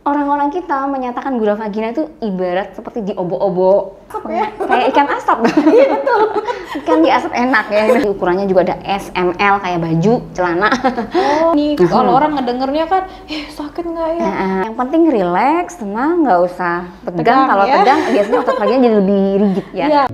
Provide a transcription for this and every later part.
Orang-orang kita menyatakan gurah vagina itu ibarat seperti diobok-obok, kayak ikan asap. Iya betul. Ikan di asap enak ya. Ukurannya juga ada S, M, L kayak baju, celana. Oh, nih kalau orang ngedengernya kan, sakit nggak ya? Yang penting relax, tenang, nggak usah tegang. Tegang, Kalau ya. tegang biasanya otot vaginanya jadi lebih rigid ya. Iya.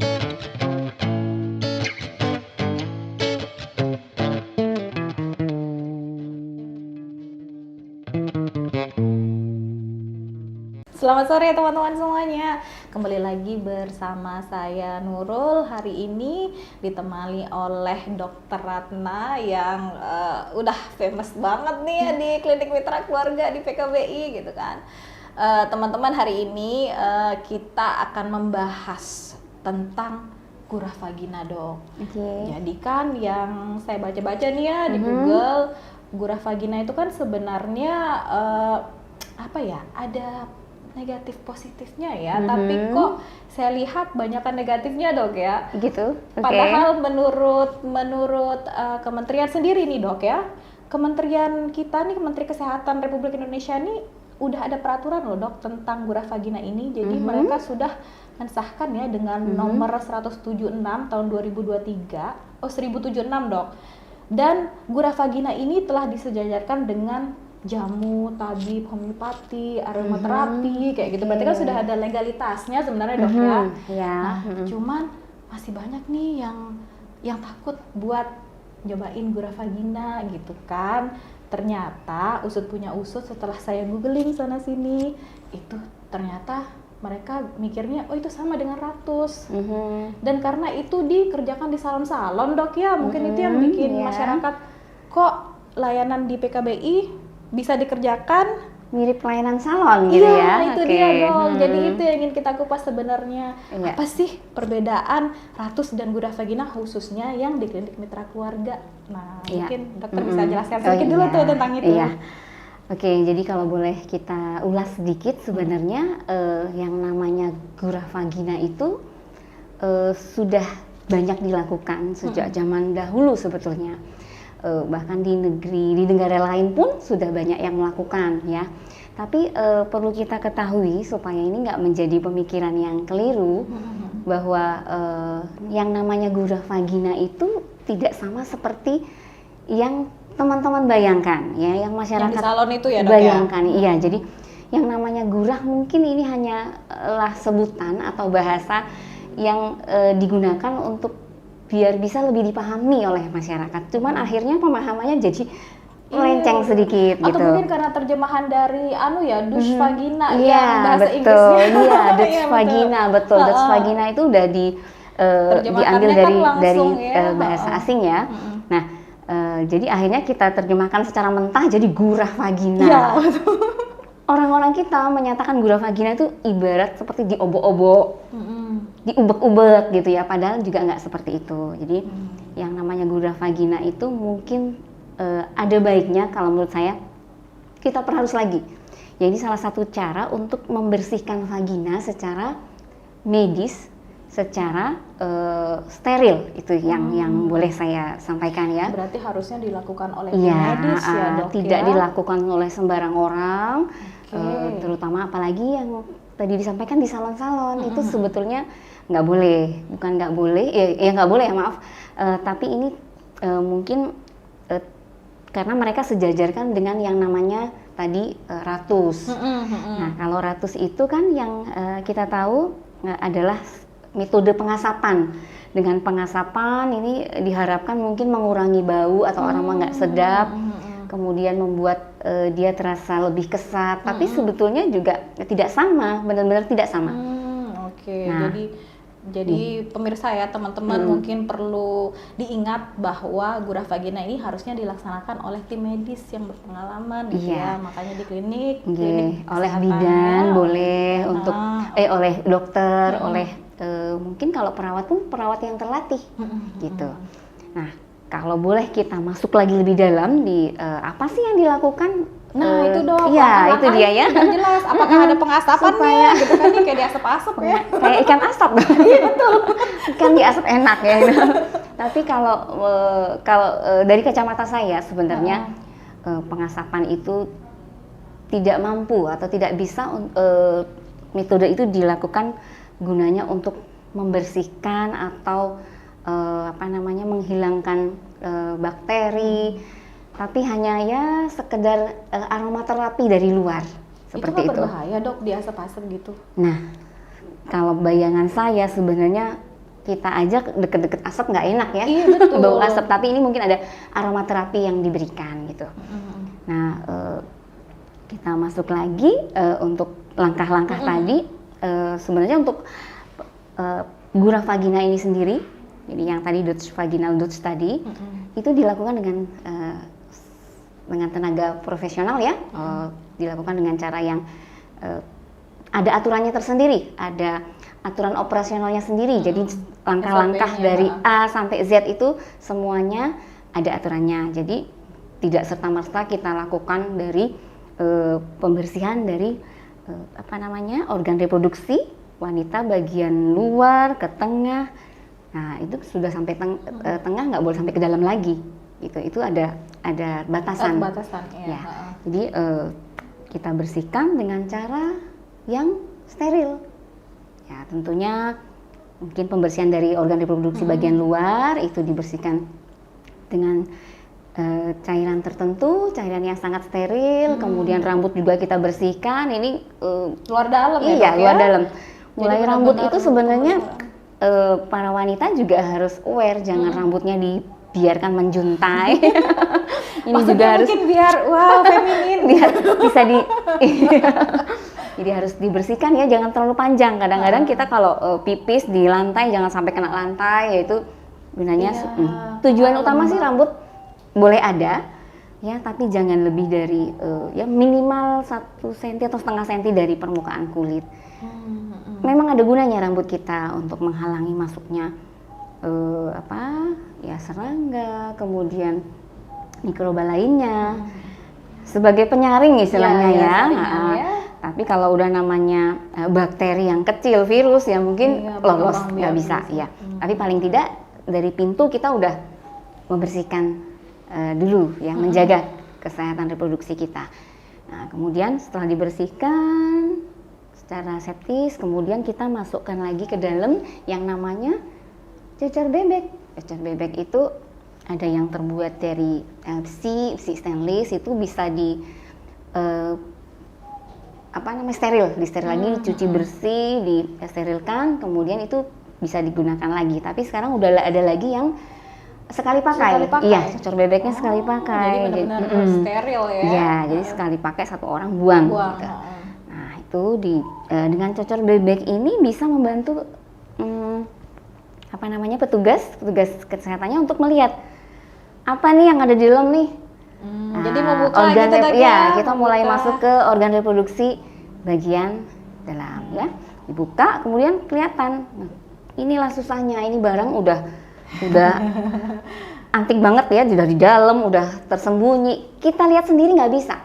Selamat sore teman-teman semuanya. Kembali lagi bersama saya Nurul. Hari ini ditemani oleh Dr. Ratna yang udah famous banget nih ya di Klinik Mitra Keluarga di PKBI gitu kan. Teman-teman, hari ini kita akan membahas tentang gurah vagina, Dok. Jadi kan yang saya baca-baca nih ya di Google, gurah vagina itu kan sebenarnya ada negatif positifnya ya, tapi kok saya lihat banyakan negatifnya, Dok ya. Gitu. Padahal menurut kementerian sendiri nih, Dok ya, kementerian kita nih, Kementerian Kesehatan Republik Indonesia nih udah ada peraturan loh, Dok, tentang gurah vagina ini. Jadi mereka sudah mensahkan ya dengan nomor 176 tahun 2023, 1076, Dok. Dan gurah vagina ini telah disejajarkan dengan jamu, tabib, homeopati, aromaterapi, kayak gitu. Berarti kan sudah ada legalitasnya sebenarnya, Dok ya. Nah, cuman masih banyak nih yang takut buat nyobain gurah vagina gitu kan. Ternyata usut punya usut, setelah saya googling sana sini, itu ternyata mereka mikirnya oh itu sama dengan ratus. Dan karena itu dikerjakan di salon-salon, Dok ya, mungkin itu yang bikin masyarakat kok layanan di PKBI bisa dikerjakan mirip pelayanan salon gitu ya. Itu dia, Dok. Jadi itu yang ingin kita kupas sebenarnya. Apa sih perbedaan ratus dan gurah vagina khususnya yang di Klinik Mitra Keluarga? Nah, mungkin dokter bisa jelaskan sedikit dulu tuh tentang itu. Oke, jadi kalau boleh kita ulas sedikit sebenarnya yang namanya gurah vagina itu sudah banyak dilakukan sejak zaman dahulu sebetulnya. Bahkan di negara lain pun sudah banyak yang melakukan ya. Tapi perlu kita ketahui supaya ini nggak menjadi pemikiran yang keliru bahwa yang namanya gurah vagina itu tidak sama seperti yang teman-teman bayangkan ya, yang masyarakat yang di salon itu ya, Dok, bayangkan. Iya, jadi yang namanya gurah mungkin ini hanyalah sebutan atau bahasa yang digunakan untuk biar bisa lebih dipahami oleh masyarakat. Cuman akhirnya pemahamannya jadi melenceng sedikit atau gitu. mungkin karena terjemahan dari douche vagina yang bahasa betul. Inggrisnya. Iya, douche vagina, betul. Douche vagina itu udah diambil dari bahasa asing ya. Nah, jadi akhirnya kita terjemahkan secara mentah jadi gurah vagina. Iya, Orang-orang kita menyatakan gurah vagina itu ibarat seperti diobok-obok, diubek-ubek gitu ya, padahal juga nggak seperti itu. Jadi yang namanya gurah vagina itu mungkin ada baiknya kalau menurut saya kita perhalus lagi. Jadi salah satu cara untuk membersihkan vagina secara medis, secara steril itu yang boleh saya sampaikan ya. Berarti harusnya dilakukan oleh tim medis ya, Dok, tidak ya? dilakukan oleh sembarang orang. Terutama apalagi yang tadi disampaikan di salon-salon itu sebetulnya nggak boleh, bukan nggak boleh, ya nggak boleh ya, maaf. Tapi ini mungkin karena mereka sejajarkan dengan yang namanya tadi ratus. Nah, kalau ratus itu kan yang kita tahu adalah metode pengasapan. Dengan pengasapan ini diharapkan mungkin mengurangi bau atau aroma nggak sedap. Kemudian membuat dia terasa lebih kesat, tapi sebetulnya juga tidak sama, benar-benar tidak sama. Nah, jadi pemirsa ya, teman-teman mungkin perlu diingat bahwa gurah vagina ini harusnya dilaksanakan oleh tim medis yang berpengalaman gitu ya, makanya di klinik oleh bidan boleh untuk oleh dokter, oleh mungkin kalau perawat pun perawat yang terlatih gitu. Nah, kalau boleh kita masuk lagi lebih dalam di apa sih yang dilakukan? Nah itu, Dok, iya itu dia ya. Jelas, apakah ada pengasapannya gitu kan, kayak di asap-asap ya. Kayak ikan asap. Iya betul. Ikan di asap enak ya. Tapi kalau dari kacamata saya sebenarnya pengasapan itu tidak mampu atau tidak bisa metode itu dilakukan gunanya untuk membersihkan atau menghilangkan bakteri, tapi hanya ya sekedar aromaterapi dari luar seperti itu. Itu Berbahaya dok di asap-asap gitu? Nah, kalau bayangan saya sebenarnya kita aja deket-deket asap nggak enak ya, iya, betul. bau asap, tapi ini mungkin ada aromaterapi yang diberikan gitu. Nah, kita masuk lagi untuk langkah-langkah tadi. Sebenarnya untuk gurah vagina ini sendiri, jadi yang tadi vaginal douche tadi, itu dilakukan dengan tenaga profesional ya, dilakukan dengan cara yang ada aturannya tersendiri, ada aturan operasionalnya sendiri. Jadi langkah-langkah dari A sampai Z itu semuanya ada aturannya. Jadi tidak serta-merta kita lakukan dari pembersihan dari organ reproduksi wanita bagian luar ke tengah. Nah, itu sudah sampai tengah, nggak boleh sampai ke dalam lagi. Itu ada batasan. Ya. Jadi kita bersihkan dengan cara yang steril. Ya, tentunya mungkin pembersihan dari organ reproduksi bagian luar itu dibersihkan dengan cairan tertentu, cairan yang sangat steril. Kemudian rambut juga kita bersihkan. Ini luar dalam ya, iya, dok, luar ya? dalam. Mulai Jadi rambut benar-benar itu sebenarnya para wanita juga harus aware, jangan rambutnya dibiarkan menjuntai. Ini maksudnya juga harus mungkin biar feminin, biar bisa jadi harus dibersihkan ya, jangan terlalu panjang. Kadang-kadang kita kalau pipis di lantai jangan sampai kena lantai, yaitu gunanya tujuan utama sih rambut boleh ada ya, tapi jangan lebih dari ya minimal 1 cm atau setengah cm dari permukaan kulit. Memang ada gunanya rambut kita untuk menghalangi masuknya serangga, kemudian mikroba lainnya, sebagai penyaring istilahnya ya. Tapi kalau udah namanya bakteri yang kecil, virus ya mungkin lolos, nggak bisa ya. Tapi paling tidak dari pintu kita udah membersihkan dulu ya, menjaga kesehatan reproduksi kita. Nah, kemudian setelah dibersihkan secara aseptis, kemudian kita masukkan lagi ke dalam yang namanya cecer bebek. Cecer bebek itu ada yang terbuat dari besi stainless, itu bisa steril lagi, dicuci bersih, disterilkan, kemudian itu bisa digunakan lagi. Tapi sekarang udah ada lagi yang sekali pakai. Iya, cecer bebeknya sekali pakai. Jadi benar-benar steril ya. Iya, jadi sekali pakai, satu orang buang. Gitu. Nah, itu dengan cecer bebek ini bisa membantu petugas kesehatannya untuk melihat apa nih yang ada di dalam nih. Jadi membuka organ gitu ya, kita mulai masuk ke organ reproduksi bagian dalam ya. Dibuka, kemudian kelihatan. Nah, inilah susahnya, ini barang udah antik banget ya, udah di dalam, udah tersembunyi. Kita lihat sendiri nggak bisa.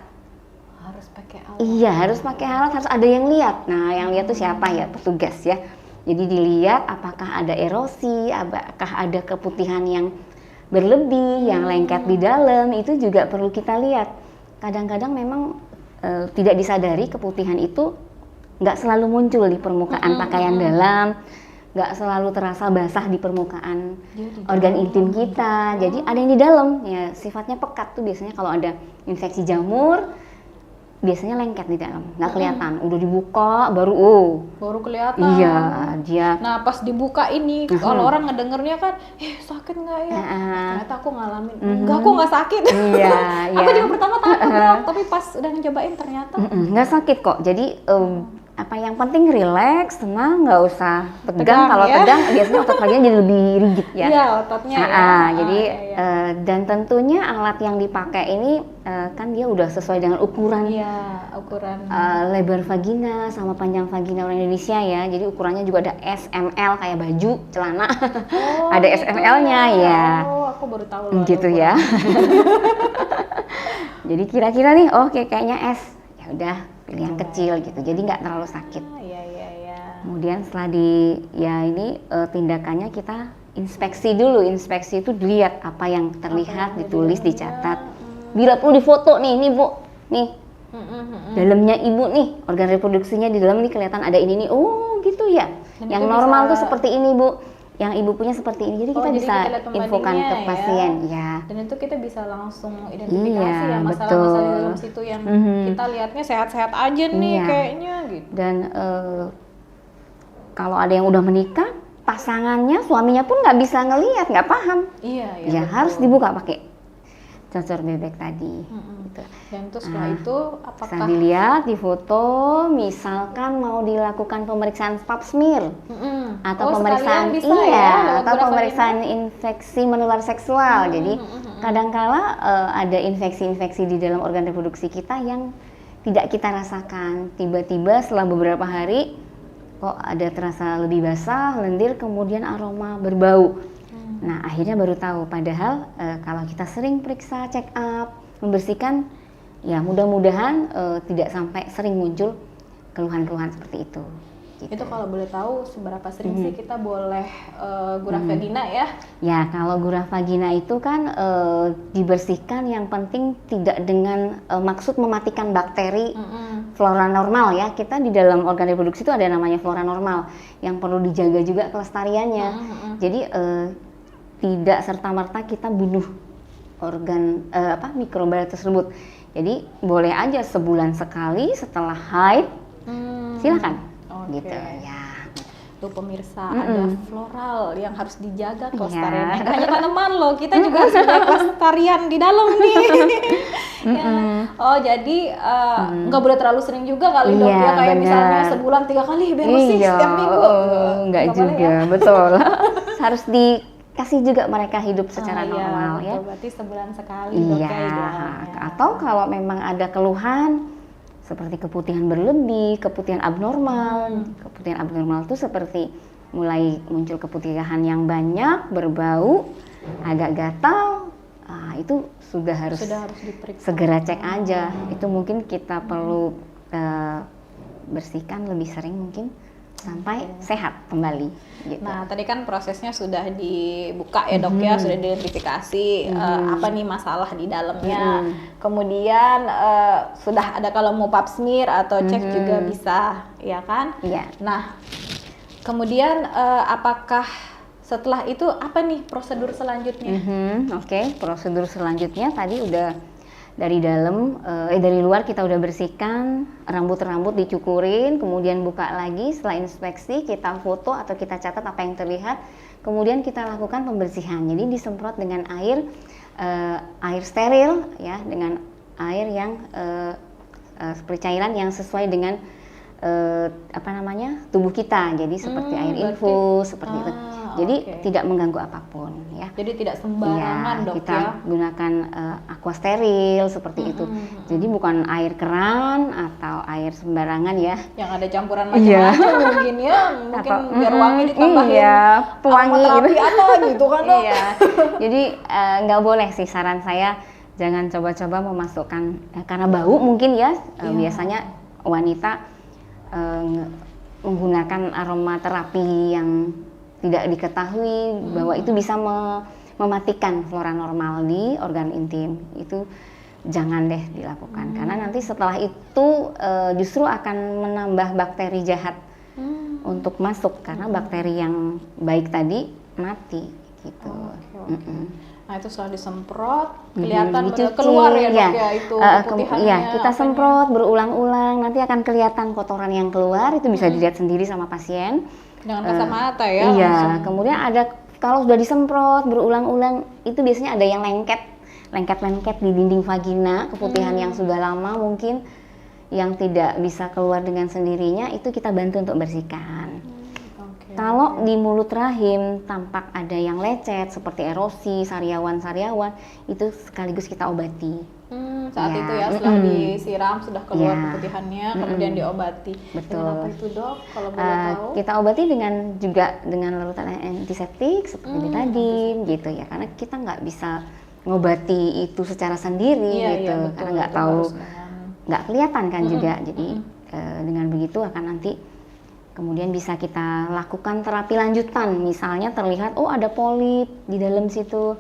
Harus pakai alat. Iya, harus pakai alat, harus ada yang lihat. Nah, yang lihat tuh siapa ya? Petugas ya. Jadi dilihat apakah ada erosi, apakah ada keputihan yang berlebih, yang lengket di dalam, itu juga perlu kita lihat. Kadang-kadang memang tidak disadari keputihan itu nggak selalu muncul di permukaan pakaian dalam, nggak selalu terasa basah di permukaan organ intim kita. Jadi ada yang di dalam, ya sifatnya pekat tuh biasanya kalau ada infeksi jamur, biasanya lengket di dalam, nggak kelihatan. Udah dibuka baru kelihatan. Iya, dia. Nah, pas dibuka ini, kalau orang ngedengernya kan, sakit nggak ya? Ternyata aku ngalamin, enggak, aku nggak sakit. Iya, aku juga pertama takut dong, tapi pas udah ngecobain ternyata nggak sakit kok. Jadi yang penting relax, tenang, nggak usah tegang. Kalau ya? tegang biasanya otot vaginanya jadi lebih rigid ya. Iya, ototnya Jadi dan tentunya alat yang dipakai ini kan dia udah sesuai dengan ukuran. Iya, ukuran lebar vagina sama panjang vagina orang Indonesia ya. Jadi ukurannya juga ada SML kayak baju, celana. Ada SML-nya ya. Oh, aku baru tahu loh. Gitu ya. Jadi kira-kira nih, kayaknya S. Ya udah, pilih yang kecil gitu. Jadi nggak terlalu sakit. Iya. Kemudian setelah tindakannya kita inspeksi dulu. Inspeksi itu dilihat apa yang terlihat, ditulis, dicatat. Bila perlu difoto nih Bu. Nih. Dalamnya ibu nih, organ reproduksinya di dalam nih kelihatan ada ini nih. Oh gitu ya. Dan Yang itu normal bisa- tuh seperti ini bu. Yang ibu punya seperti ini. Jadi kita jadi bisa kita lihat infokan pembandingnya ke ya. pasien. Ya. Dan itu kita bisa langsung identifikasi Iya, ya masalah-masalah di betul. dalam situ yang Mhm. kita lihatnya sehat-sehat aja nih Iya. kayaknya gitu. Dan kalau ada yang udah menikah, pasangannya, suaminya pun nggak bisa ngelihat, nggak paham. Iya, iya. Ya betul. harus dibuka pakai cocor bebek tadi. Mm-mm. Gitu. Dan itu setelah itu Bisa apakah dilihat di foto, misalkan mau dilakukan pemeriksaan pap smear atau pemeriksaan sekalian bisa ya, lewat atau Gurah pemeriksaan infeksi menular seksual. Jadi kadangkala ada infeksi-infeksi di dalam organ reproduksi kita yang tidak kita rasakan. Tiba-tiba setelah beberapa hari kok ada terasa lebih basah, lendir, kemudian aroma berbau. Nah akhirnya baru tahu. Padahal kalau kita sering periksa, check up, membersihkan, ya mudah-mudahan tidak sampai sering muncul keluhan-keluhan seperti itu. Gitu. itu kalau boleh tahu seberapa sering sih kita boleh gurah vagina ya? Ya, kalau gurah vagina itu kan dibersihkan, yang penting tidak dengan maksud mematikan bakteri flora normal ya. Kita di dalam organ reproduksi itu ada namanya flora normal yang perlu dijaga juga kelestariannya. Jadi tidak serta-merta kita bunuh organ mikroba tersebut. Jadi boleh aja sebulan sekali setelah haid, silakan. Oke. Gitu ya. Tuh pemirsa, ada floral yang harus dijaga kelestariannya. Iya. Nggak hanya tanaman loh, kita juga harus jaga kelestarian di dalam nih. Ya. Oh jadi nggak boleh terlalu sering juga kali dok Iya, ya, kayak benar. misalnya sebulan 3 kali biar bersih setiap minggu. Nggak boleh juga, ya? betul. Harus dikasih juga mereka hidup secara Iya, normal betul. ya. Berarti sebulan sekali dok Iya. ya idealnya. Atau kalau memang ada keluhan seperti keputihan berlebih, keputihan abnormal. Keputihan abnormal itu seperti mulai muncul keputihan yang banyak, berbau, agak gatal. Itu sudah harus diperiksa. segera cek aja. Itu mungkin kita perlu bersihkan lebih sering mungkin sampai sehat kembali. Gitu. Nah, tadi kan prosesnya sudah dibuka ya dok ya, sudah diidentifikasi apa nih masalah di dalamnya. Kemudian sudah ada kalau mau pap smear atau cek juga bisa, ya kan? Iya. Nah, kemudian apakah setelah itu apa nih prosedur selanjutnya? Oke, prosedur selanjutnya tadi udah dari dalam, dari luar kita udah bersihkan, rambut-rambut dicukurin, kemudian buka lagi, setelah inspeksi kita foto atau kita catat apa yang terlihat, kemudian kita lakukan pembersihan. Jadi disemprot dengan air steril ya, dengan air yang seperti cairan yang sesuai dengan tubuh kita. Jadi seperti air infus seperti itu. Jadi tidak mengganggu apapun ya. Jadi tidak sembarangan dok kita ya. gunakan aqua steril seperti itu. Jadi bukan air keran atau air sembarangan ya. Yang ada campuran macam-macam mungkin ya. Mungkin Atau, biar wangi ditambahin pewangi aromaterapi gitu. apa gitu kan dok. Iya. Jadi nggak boleh sih, saran saya jangan coba-coba memasukkan karena bau mungkin ya. Biasanya wanita menggunakan aromaterapi yang tidak diketahui bahwa itu bisa mematikan flora normal di organ intim. Itu jangan deh dilakukan karena nanti setelah itu justru akan menambah bakteri jahat untuk masuk karena bakteri yang baik tadi mati gitu. Nah itu setelah disemprot kelihatan Dicuci, keluar ya dok ya itu keputihannya. Iya, kita semprot berulang-ulang, nanti akan kelihatan kotoran yang keluar, itu bisa dilihat sendiri sama pasien. Jangan kacamata ya. Iya, langsung. kemudian ada kalau sudah disemprot berulang-ulang itu biasanya ada yang lengket di dinding vagina, keputihan yang sudah lama mungkin yang tidak bisa keluar dengan sendirinya, itu kita bantu untuk bersihkan. Kalau di mulut rahim tampak ada yang lecet seperti erosi, sariawan-sariawan, itu sekaligus kita obati. Saat Ya, itu ya setelah disiram sudah keluar Ya. keputihannya, kemudian diobati. Betul. Dengan apa itu dok? Kalau boleh tahu? Kita obati dengan larutan antiseptik seperti betadine gitu ya, karena kita nggak bisa ngobati itu secara sendiri gitu, betul, karena nggak itu tahu, harus dengan- nggak kelihatan kan juga. Jadi dengan begitu akan nanti kemudian bisa kita lakukan terapi lanjutan, misalnya terlihat oh ada polip di dalam situ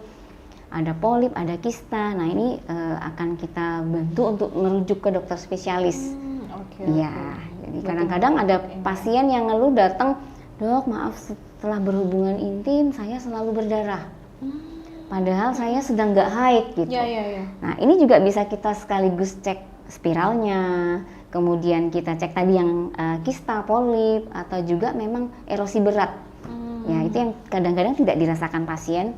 ada polip, ada kista. Nah ini akan kita bantu untuk merujuk ke dokter spesialis. Iya, jadi kadang-kadang ada pasien yang ngeluh datang, dok maaf setelah berhubungan intim saya selalu berdarah. Padahal saya sedang nggak haid gitu. Nah ini juga bisa kita sekaligus cek spiralnya, kemudian kita cek tadi yang kista, polip, atau juga memang erosi berat. Ya itu yang kadang-kadang tidak dirasakan pasien.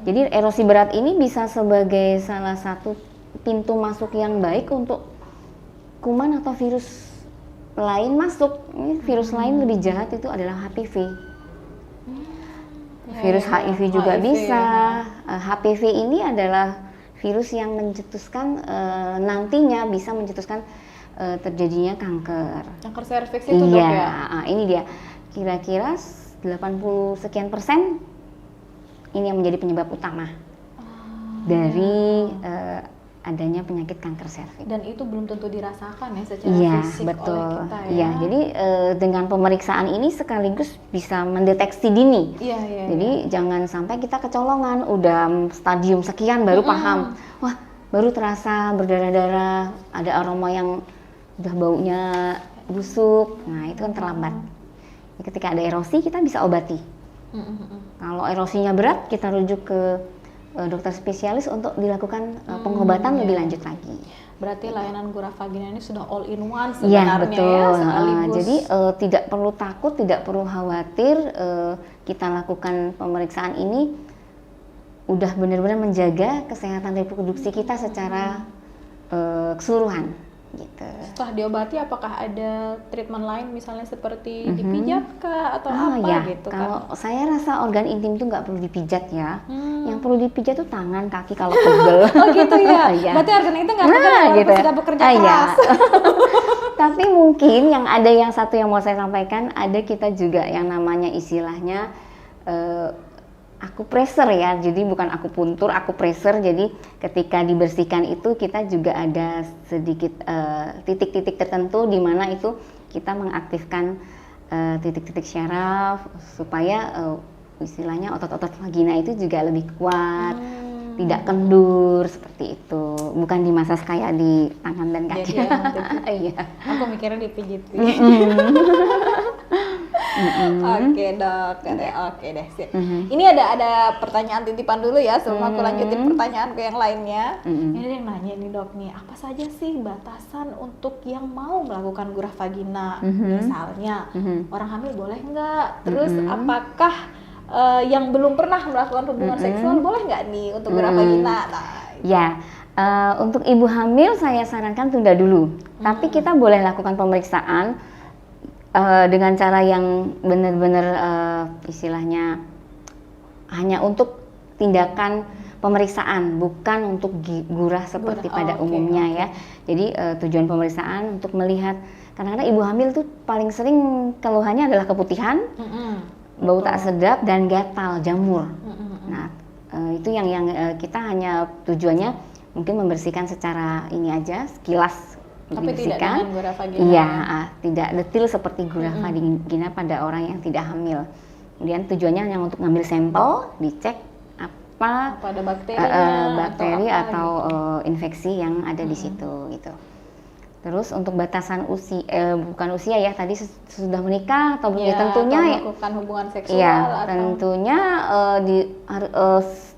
Jadi erosi berat ini bisa sebagai salah satu pintu masuk yang baik untuk kuman atau virus lain masuk. Ini virus lain lebih jahat itu adalah HPV. Virus HIV juga bisa. HPV ini adalah virus yang mencetuskan nantinya bisa mencetuskan terjadinya kanker. Kanker serviks itu dok ya? Ini dia. Kira-kira 80 sekian persen ini yang menjadi penyebab utama dari adanya penyakit kanker serviks. Dan itu belum tentu dirasakan ya secara fisik betul. oleh kita ya. Iya, jadi dengan pemeriksaan ini sekaligus bisa mendeteksi dini. Jadi jangan sampai kita kecolongan udah stadium sekian baru paham. Wah, baru terasa berdarah-darah, ada aroma yang udah baunya busuk. Nah, itu kan terlambat. Ketika ada erosi kita bisa obati. Kalau erosinya berat kita rujuk ke dokter spesialis untuk dilakukan pengobatan lebih lanjut lagi. Berarti layanan Gurah Vagina ini sudah all in one sebenarnya betul. Jadi tidak perlu takut, tidak perlu khawatir. Kita lakukan pemeriksaan ini udah benar-benar menjaga kesehatan reproduksi kita secara keseluruhan. Gitu. Setelah diobati apakah ada treatment lain misalnya seperti dipijat kah atau apa gitu kan? Kalau saya rasa organ intim itu nggak perlu dipijat ya. Yang perlu dipijat tuh tangan, kaki kalau pegel. Oh gitu ya. Berarti organ itu nggak pegel walaupun gitu sudah bekerja keras. Tapi mungkin yang satu yang mau saya sampaikan, ada kita juga yang namanya istilahnya akupresur ya, jadi bukan akupuntur, akupresur. Jadi ketika dibersihkan itu kita juga ada sedikit titik-titik tertentu di mana itu kita mengaktifkan titik-titik syaraf supaya istilahnya otot-otot vagina itu juga lebih kuat, tidak kendur seperti itu. Bukan dimasas kayak di tangan dan kaki. Iya. Aku mikirnya dipijit. Oke dok, oke deh. Ini ada pertanyaan titipan dulu ya sebelum aku lanjutin pertanyaanku yang lainnya. Ini ada yang nanya nih dok nih, apa saja sih batasan untuk yang mau melakukan gurah vagina? Misalnya orang hamil boleh nggak? Terus apakah yang belum pernah melakukan hubungan seksual boleh nggak nih untuk gurah vagina? Ya. Untuk ibu hamil saya sarankan tunda dulu. Tapi kita boleh lakukan pemeriksaan dengan cara yang benar-benar istilahnya hanya untuk tindakan pemeriksaan, bukan untuk gurah seperti pada umumnya ya. Jadi tujuan pemeriksaan untuk melihat, kadang-kadang ibu hamil tuh paling sering keluhannya adalah keputihan, bau tak sedap dan gatal, jamur. Nah itu yang kita hanya tujuannya mungkin membersihkan secara ini aja, sekilas. Tapi tidak dengan gurah vagina. Iya, tidak detil seperti gurah vagina pada orang yang tidak hamil. Kemudian tujuannya hanya untuk ngambil sampel, dicek apa ada bakteri atau infeksi yang ada di situ gitu. Terus untuk batasan usia, bukan usia ya, tadi sudah menikah atau belum ya, tentunya atau melakukan hubungan seksual ya, atau tentunya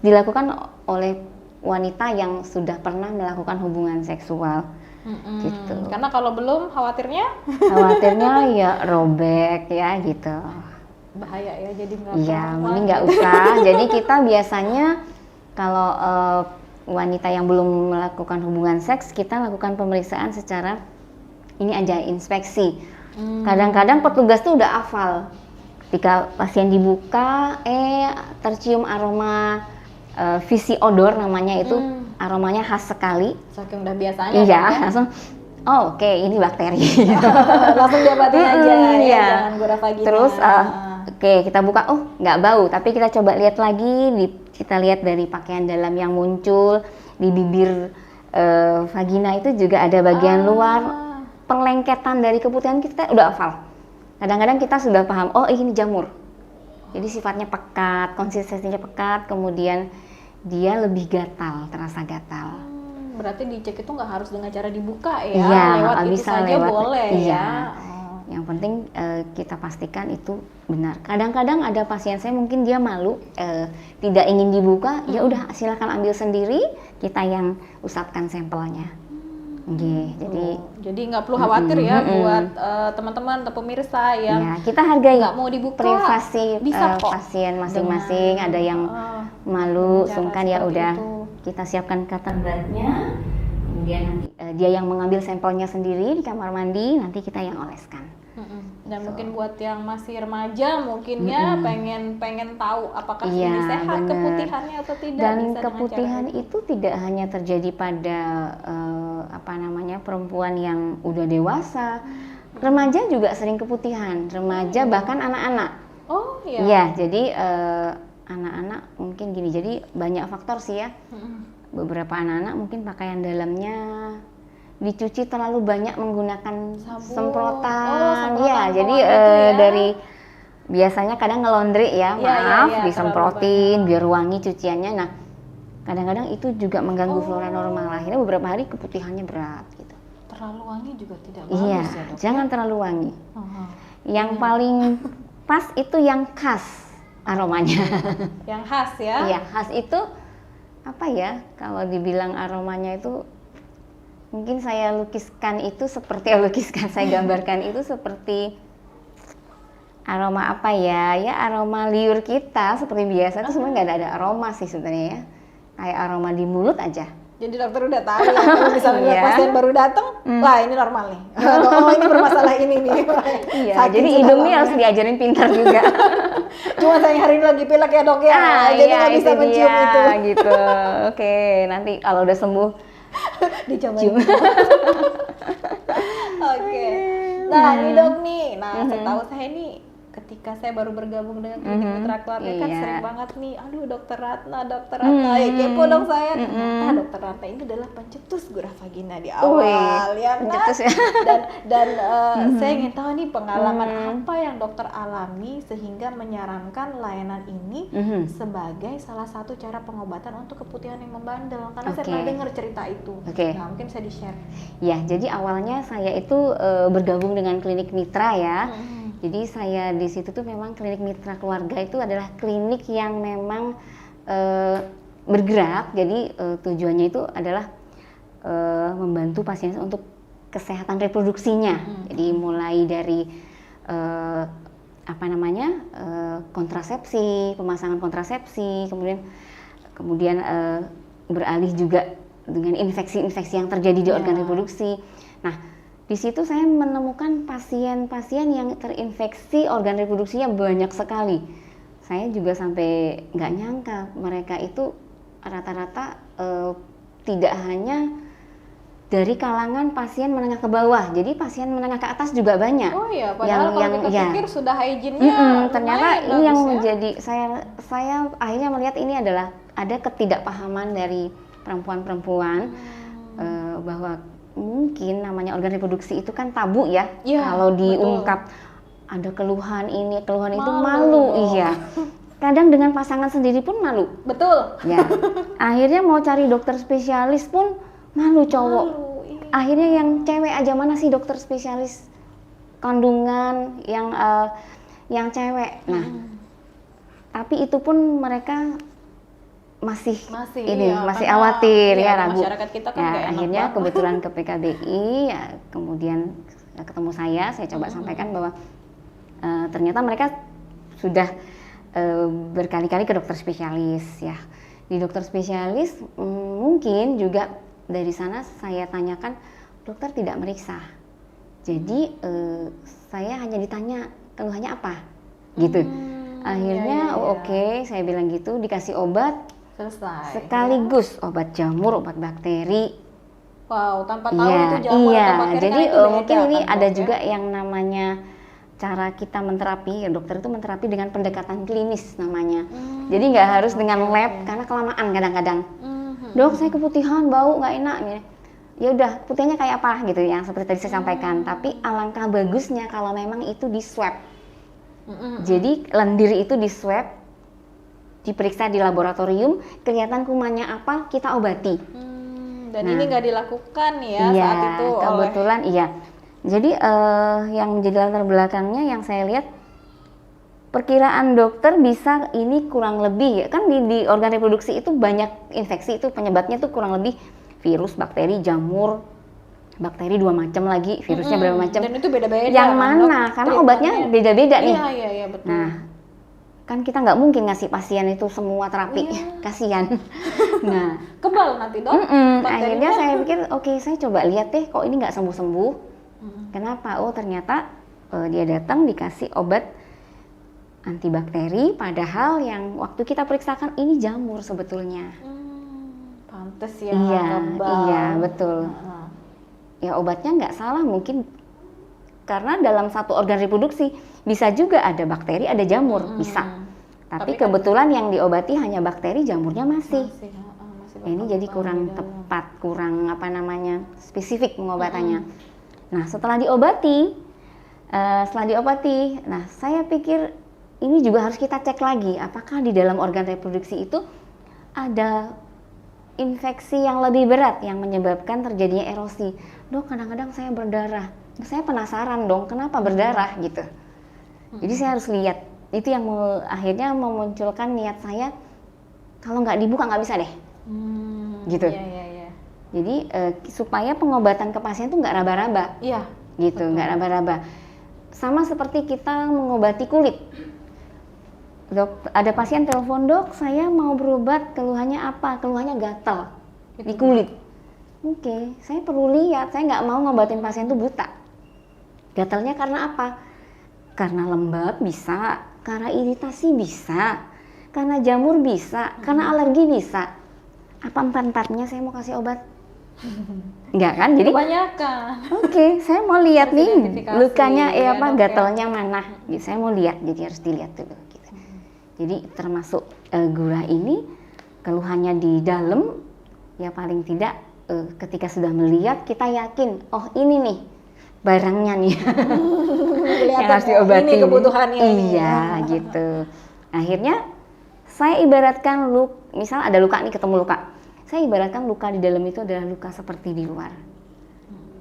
dilakukan oleh wanita yang sudah pernah melakukan hubungan seksual. Gitu. Karena kalau belum khawatirnya ya robek ya gitu. Bahaya ya, jadi nggak mending nggak usah. Jadi kita biasanya kalau wanita yang belum melakukan hubungan seks, kita lakukan pemeriksaan secara ini aja, inspeksi. Kadang-kadang petugas tuh udah hafal. Ketika pasien dibuka, tercium aroma visiodor namanya itu, aromanya khas sekali. Saking udah biasanya. Iya, langsung. Oh, oke, ini bakteri. Langsung diobatin aja ya, jangan gurah vagina. Terus, kita buka, nggak bau, tapi kita coba lihat lagi, kita lihat dari pakaian dalam yang muncul, di bibir vagina itu juga ada bagian luar, perlengketan dari keputihan kita udah hafal. Kadang-kadang kita sudah paham, ini jamur. Jadi sifatnya pekat, konsistensinya pekat, kemudian dia lebih gatal, terasa gatal. Berarti dicek itu nggak harus dengan cara dibuka ya, Iya, lewat itu bisa saja lewat, boleh iya. ya. Yang penting kita pastikan itu benar. Kadang-kadang ada pasien saya mungkin dia malu, tidak ingin dibuka, ya udah silakan ambil sendiri, kita yang usapkan sampelnya. Jadi nggak perlu khawatir ya buat teman-teman atau pemirsa yang ya, kita hargai nggak mau dibuka, privasi bisa kok pasien masing-masing. Ada yang malu, sungkan, ya udah kita siapkan cotton budnya, kemudian nanti dia yang mengambil sampelnya sendiri di kamar mandi, nanti kita yang oleskan. Dan mungkin buat yang masih remaja mungkin ya pengen tahu apakah ini sehat bener. Keputihannya atau tidak. Dan bisa keputihan itu tidak hanya terjadi pada perempuan yang udah dewasa, remaja juga sering keputihan, remaja bahkan anak-anak. Oh iya. Iya, jadi anak-anak mungkin gini, jadi banyak faktor sih ya. Beberapa anak-anak mungkin pakaian dalamnya dicuci terlalu banyak menggunakan semprotan. Ya, jadi dari biasanya kadang ngelondri ya, disemprotin biar wangi cuciannya. Nah, kadang-kadang itu juga mengganggu flora normal. Akhirnya beberapa hari keputihannya berat gitu. Terlalu wangi juga tidak bagus ya, Dok. Jangan terlalu wangi. Yang paling pas itu yang khas aromanya. Yang khas ya? Iya, khas itu apa ya? Kalau dibilang aromanya itu mungkin saya saya gambarkan itu seperti aroma apa ya? Ya aroma liur kita seperti biasa itu sebenarnya nggak ada aroma sih sebenarnya ya. Kayak aroma di mulut aja. Jadi dokter udah tahu ya kalau misalnya pasien baru datang, wah ini normal nih. Oh ini bermasalah ini nih. Iya, jadi hidung nih harus diajarin pintar juga. Cuma saya hari ini lagi pilek ya dok ya, jadi nggak bisa mencium itu. Gitu. Oke, nanti kalau udah sembuh dicoba. Oke. Nah ini dok nih, setahu saya nih ketika saya baru bergabung dengan klinik mitra keluarga kan sering banget nih, aduh dokter Ratna, ya kepo dong saya. Nah dokter Ratna ini adalah pencetus gurah vagina di awal ya kan? Dan saya ingin tahu nih pengalaman apa yang dokter alami sehingga menyarankan layanan ini sebagai salah satu cara pengobatan untuk keputihan yang membandel, karena saya pernah dengar cerita itu. Nah mungkin saya di-share. Ya, jadi awalnya saya itu bergabung dengan klinik mitra ya. Jadi saya di situ tuh memang klinik mitra keluarga itu adalah klinik yang memang bergerak. Jadi tujuannya itu adalah membantu pasien untuk kesehatan reproduksinya. Jadi mulai dari kontrasepsi, pemasangan kontrasepsi, kemudian beralih juga dengan infeksi-infeksi yang terjadi di organ reproduksi. Nah, di situ saya menemukan pasien-pasien yang terinfeksi organ reproduksinya banyak sekali. Saya juga sampai nggak nyangka mereka itu rata-rata tidak hanya dari kalangan pasien menengah ke bawah, jadi pasien menengah ke atas juga banyak. Oh iya, padahal kalau kita pikir sudah hygiene-nya ternyata ini yang menjadi saya akhirnya melihat ini adalah ada ketidakpahaman dari perempuan-perempuan bahwa mungkin namanya organ reproduksi itu kan tabu ya. Kalau diungkap ada keluhan ini, keluhan itu malu. Iya. Kadang dengan pasangan sendiri pun malu. Betul. Ya. Akhirnya mau cari dokter spesialis pun malu cowok. Akhirnya yang cewek aja, mana sih dokter spesialis kandungan yang cewek. Nah, tapi itu pun mereka masih khawatir ragu. Masyarakat kita kan akhirnya kebetulan ke PKBI ya, kemudian ketemu saya coba sampaikan bahwa ternyata mereka sudah berkali-kali ke dokter spesialis ya. Di dokter spesialis mungkin juga dari sana saya tanyakan, dokter tidak meriksa. Jadi saya hanya ditanya keluhannya apa gitu. Akhirnya oke, saya bilang gitu, dikasih obat. Selesai. Sekaligus obat jamur, obat bakteri. Wow, tanpa tahu itu jamur atau bakteri. Jadi kan itu mungkin ini ada juga yang namanya cara kita menterapi, dokter itu menterapi dengan pendekatan klinis namanya. Jadi nggak harus dengan lab karena kelamaan kadang-kadang. Dok, saya keputihan, bau nggak enak gitu. Ya udah, putihnya kayak apa gitu yang seperti tadi saya sampaikan. Tapi alangkah bagusnya kalau memang itu di swab. Jadi lendir itu di swab, diperiksa di laboratorium, kelihatan kumannya apa, kita obati. Dan ini nggak dilakukan ya Iya, saat itu kebetulan iya. Jadi yang menjadi latar belakangnya yang saya lihat, perkiraan dokter bisa ini kurang lebih, kan di organ reproduksi itu banyak infeksi, itu penyebabnya tuh kurang lebih virus, bakteri, jamur, bakteri 2 macam lagi, virusnya berapa macam. Dan itu beda-beda. Yang mana? Karena obatnya beda-beda nih. Iya, betul. Nah, kan kita nggak mungkin ngasih pasien itu semua terapi, kasihan. Nah, kebal nanti dong. Akhirnya saya pikir, oke, saya coba lihat deh, kok ini nggak sembuh-sembuh. Kenapa? Oh, ternyata dia datang dikasih obat antibakteri, padahal yang waktu kita periksakan ini jamur sebetulnya. Pantes ya. Iya, betul. Ya obatnya nggak salah, mungkin karena dalam satu organ reproduksi bisa juga ada bakteri, ada jamur, bisa. Tapi kebetulan yang diobati hanya bakteri, jamurnya masih ini jadi kurang tepat, kurang spesifik pengobatannya. Nah setelah diobati, nah saya pikir ini juga harus kita cek lagi, apakah di dalam organ reproduksi itu ada infeksi yang lebih berat yang menyebabkan terjadinya erosi. Dok, kadang-kadang saya berdarah. Saya penasaran dong, kenapa berdarah gitu. Jadi saya harus lihat. Itu yang akhirnya memunculkan niat saya, kalau nggak dibuka nggak bisa deh. Gitu. Iya. Jadi supaya pengobatan ke pasien itu nggak raba-raba. Iya. Gitu, nggak raba-raba. Sama seperti kita mengobati kulit. Dok, ada pasien telepon, dok, saya mau berobat, keluhannya apa? Keluhannya gatal di kulit. Oke, saya perlu lihat, saya nggak mau ngobatin pasien itu buta. Gatalnya karena apa? Karena lembab bisa, karena iritasi bisa, karena jamur bisa, karena alergi bisa. Apa empat-empatnya saya mau kasih obat? Enggak kan? Jadi kebanyakan. Oke, saya mau lihat nih lukanya gatalnya ya. mana. Gitu, saya mau lihat, jadi harus dilihat dulu. Gitu. Jadi termasuk gurah ini keluhannya di dalam, ya paling tidak ketika sudah melihat kita yakin, oh ini nih barangnya nih yang harus diobati. Ini kebutuhannya. Iya, gitu. Akhirnya saya ibaratkan misal ada luka nih, ketemu luka. Saya ibaratkan luka di dalam itu adalah luka seperti di luar.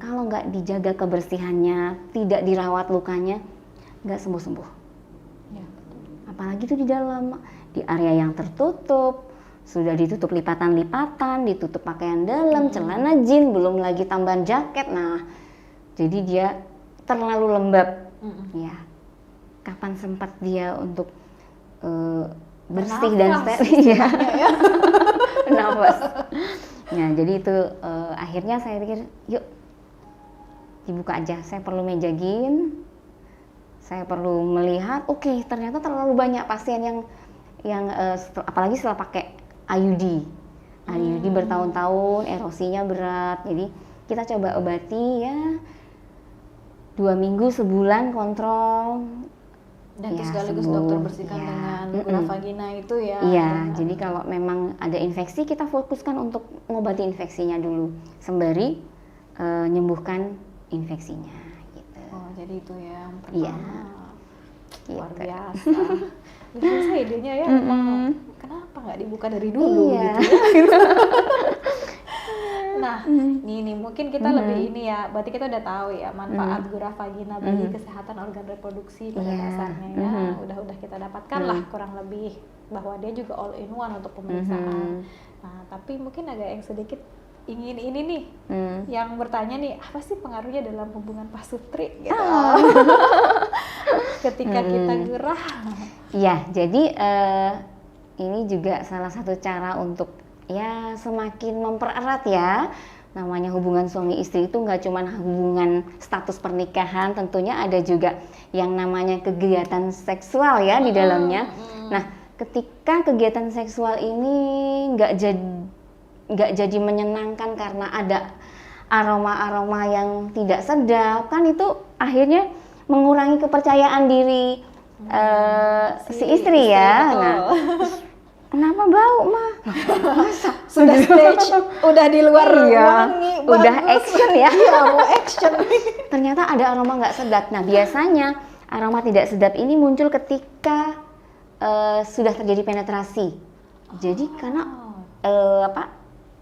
Kalau nggak dijaga kebersihannya, tidak dirawat lukanya, nggak sembuh-sembuh. Ya. Apalagi itu di dalam, di area yang tertutup, sudah ditutup lipatan-lipatan, ditutup pakaian dalam, celana jeans, belum lagi tambahan jaket. Nah, jadi dia terlalu lembab. Ya, kapan sempat dia untuk bersih dan steril ya. Nafas. Nah, jadi itu akhirnya saya pikir, yuk dibuka aja. Saya perlu meja gain, saya perlu melihat. Oke, ternyata terlalu banyak pasien yang apalagi setelah pakai IUD bertahun-tahun, erosinya berat. Jadi kita coba obati ya 2 minggu, sebulan kontrol. Dan ya, sekaligus sembuh. dokter bersihkan dengan gula vagina itu ya. Iya, jadi kalau memang ada infeksi kita fokuskan untuk mengobati infeksinya dulu, sembari menyembuhkan infeksinya. Gitu. Oh, jadi itu ya yang pertama. Iya. Luar Gitu. biasa. Biasa idenya ya, kenapa nggak dibuka dari dulu Iya. gitu ya? Nah, ini mungkin kita lebih ini ya, berarti kita udah tahu ya manfaat gurah vagina bagi kesehatan organ reproduksi pada dasarnya ya. Udah kita dapatkan lah kurang lebih bahwa dia juga all in one untuk pemeriksaan. Nah, tapi mungkin agak yang sedikit ingin ini nih, yang bertanya nih, apa sih pengaruhnya dalam hubungan pasutri gitu? Ketika kita gerah. Iya, jadi ini juga salah satu cara untuk ya semakin mempererat ya. Namanya hubungan suami istri itu nggak cuma hubungan status pernikahan, tentunya ada juga yang namanya kegiatan seksual ya di dalamnya. Nah, ketika kegiatan seksual ini nggak jadi menyenangkan karena ada aroma-aroma yang tidak sedap, kan itu akhirnya mengurangi kepercayaan diri si istri ya. Betul. Nah, kenapa bau mah? Masa Sudah stage, udah di luar wangi, udah bagus. action ya. Iya, mau action. Ternyata ada aroma nggak sedap. Nah, biasanya aroma tidak sedap ini muncul ketika sudah terjadi penetrasi. Jadi karena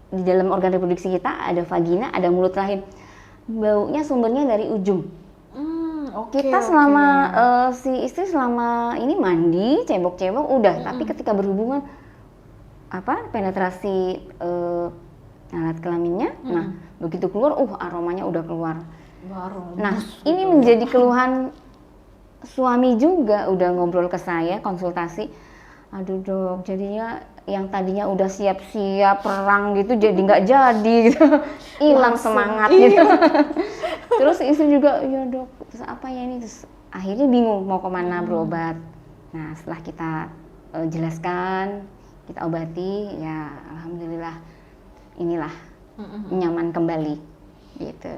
di dalam organ reproduksi kita ada vagina, ada mulut rahim. Baunya sumbernya dari ujung. Kita selama si istri selama ini mandi, cebok-cebok udah, tapi ketika berhubungan penetrasi alat kelaminnya, nah begitu keluar, aromanya udah keluar. Nah, ini menjadi keluhan suami juga, udah ngobrol ke saya, konsultasi. Aduh dok, jadinya yang tadinya udah siap-siap perang gitu jadi nggak jadi gitu, hilang semangat gitu. Terus istri juga, ya dok, terus apa ya ini? Terus akhirnya bingung mau kemana berobat. Nah setelah kita jelaskan, kita obati, ya alhamdulillah inilah nyaman kembali gitu.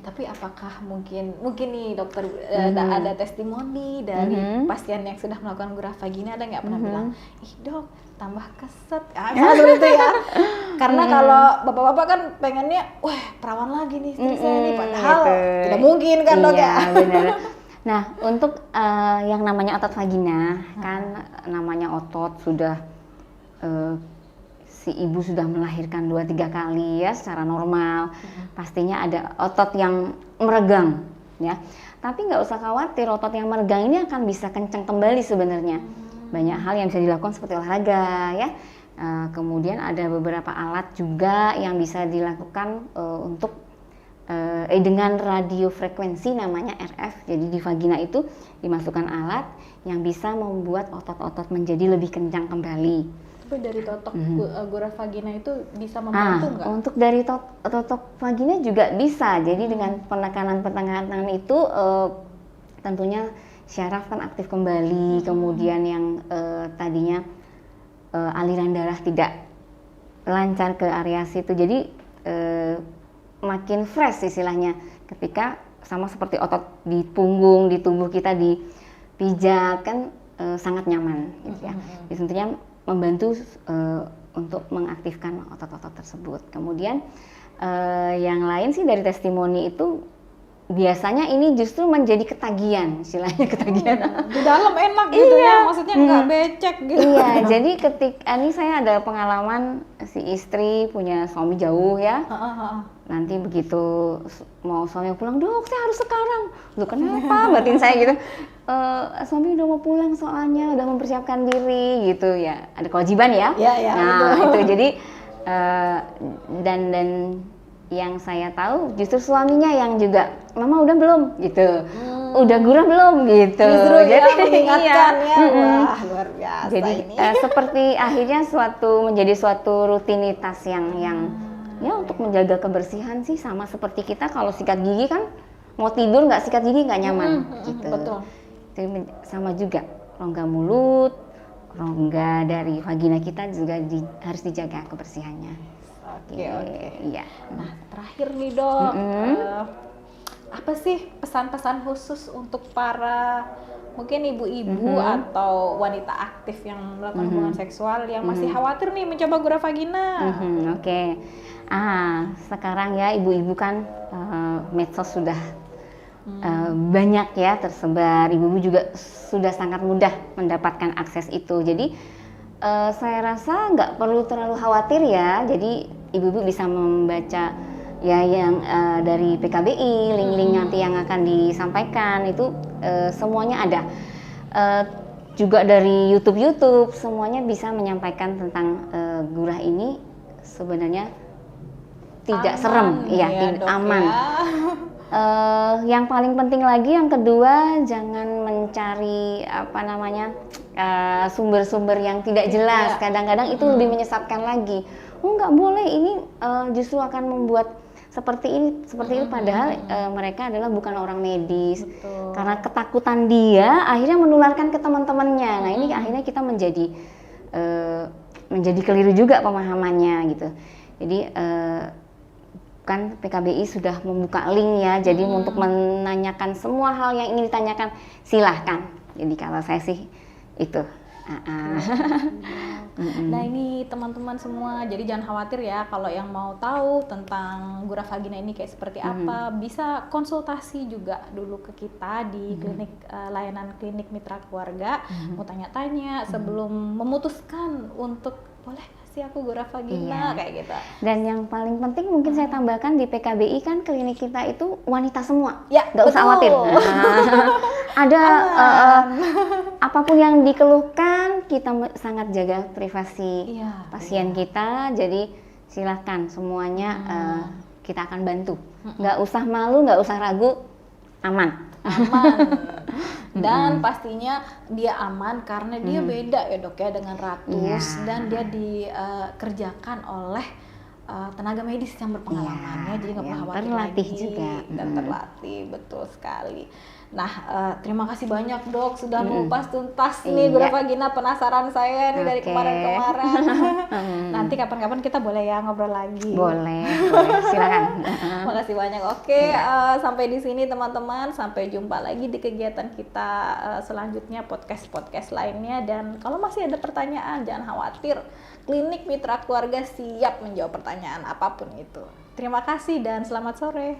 Tapi apakah mungkin nih dokter ada testimoni dari pasien yang sudah melakukan gurah vagina, ada nggak pernah bilang, ih dok tambah keset, seperti itu ya? Karena kalau bapak-bapak kan pengennya, wah perawan lagi nih istri saya nih, padahal tidak mungkin kan dok ya? Benar. Nah untuk yang namanya otot vagina kan namanya otot sudah si ibu sudah melahirkan 2-3 kali ya secara normal, pastinya ada otot yang meregang ya. Tapi nggak usah khawatir, otot yang meregang ini akan bisa kencang kembali sebenarnya. Banyak hal yang bisa dilakukan seperti olahraga ya. Kemudian ada beberapa alat juga yang bisa dilakukan untuk dengan radiofrekuensi namanya RF. Jadi di vagina itu dimasukkan alat yang bisa membuat otot-otot menjadi lebih kencang kembali. Tapi dari totok gurah vagina itu bisa membantu nggak? Untuk dari totok vagina juga bisa. Jadi dengan penekanan itu tentunya syaraf kan aktif kembali. Kemudian yang tadinya aliran darah tidak lancar ke area situ. Jadi makin fresh istilahnya ketika sama seperti otot di punggung, di tubuh kita dipijat kan sangat nyaman gitu ya. Jadi tentunya membantu untuk mengaktifkan otot-otot tersebut. Kemudian yang lain sih dari testimoni itu biasanya ini justru menjadi ketagihan, istilahnya ketagihan. Di dalam enak gitu ya, maksudnya nggak becek gitu. Iya, jadi ketika ini saya ada pengalaman si istri punya suami jauh ya. Nanti begitu mau suami pulang, dok saya harus sekarang. Loh kenapa? Batin saya gitu. Suami udah mau pulang soalnya, udah mempersiapkan diri gitu ya. Ada kewajiban ya. Nah betul. Itu jadi dan yang saya tahu justru suaminya yang juga, mama udah belum gitu, udah gurah belum gitu. Justru jadi ya, mengingatkan ya, wah luar biasa. Jadi ini. Seperti akhirnya menjadi suatu rutinitas yang ya untuk menjaga kebersihan sih, sama seperti kita kalau sikat gigi kan mau tidur nggak sikat gigi nggak nyaman gitu. Betul. Jadi sama juga rongga mulut, rongga dari vagina kita juga harus dijaga kebersihannya. Oke. Iya. Nah terakhir nih dok, apa sih pesan-pesan khusus untuk para mungkin ibu-ibu atau wanita aktif yang melakukan hubungan seksual yang masih khawatir nih mencoba gurah vagina? Oke. Sekarang ya ibu-ibu kan medsos sudah banyak ya tersebar. Ibu-ibu juga sudah sangat mudah mendapatkan akses itu. Jadi saya rasa nggak perlu terlalu khawatir ya. Jadi ibu-ibu bisa membaca ya yang dari PKBI, link-link nanti yang akan disampaikan itu semuanya ada. Juga dari YouTube semuanya bisa menyampaikan tentang gurah ini sebenarnya tidak serem, ya, aman. Yang paling penting lagi yang kedua, jangan mencari sumber-sumber yang tidak jelas. Kadang-kadang itu lebih menyesatkan lagi. Nggak boleh, ini justru akan membuat seperti itu. Padahal mereka adalah bukan orang medis. Betul. Karena ketakutan dia akhirnya menularkan ke teman-temannya. Nah ini akhirnya kita menjadi keliru juga pemahamannya gitu. Jadi kan PKBI sudah membuka link ya, jadi untuk menanyakan semua hal yang ingin ditanyakan silahkan. Jadi kalau saya sih itu Nah ini teman-teman semua, jadi jangan khawatir ya kalau yang mau tahu tentang gurah vagina ini kayak seperti apa, bisa konsultasi juga dulu ke kita di klinik layanan klinik mitra keluarga, mau tanya-tanya sebelum memutuskan untuk boleh nggak sih aku gurah vagina kayak gitu. Dan yang paling penting mungkin saya tambahkan di PKBI kan klinik kita itu wanita semua, Ya, nggak usah khawatir. Ada apapun yang dikeluhkan kita sangat jaga privasi pasien kita, jadi silakan semuanya kita akan bantu. Nggak usah malu, nggak usah ragu, aman. Dan pastinya dia aman karena dia beda ya dok ya dengan ratus dan dia dikerjakan oleh tenaga medis yang berpengalaman ya, jadi nggak perlu khawatir terlatih lagi juga. Dan terlatih, betul sekali. Nah, terima kasih banyak dok sudah mengupas tuntas nih gurah vagina, penasaran saya nih dari kemarin-kemarin. Nanti kapan-kapan kita boleh ya ngobrol lagi. Boleh, silakan. Makasih banyak. Oke, sampai di sini teman-teman. Sampai jumpa lagi di kegiatan kita selanjutnya, podcast lainnya. Dan kalau masih ada pertanyaan, jangan khawatir. Klinik Mitra Keluarga siap menjawab pertanyaan apapun itu. Terima kasih dan selamat sore.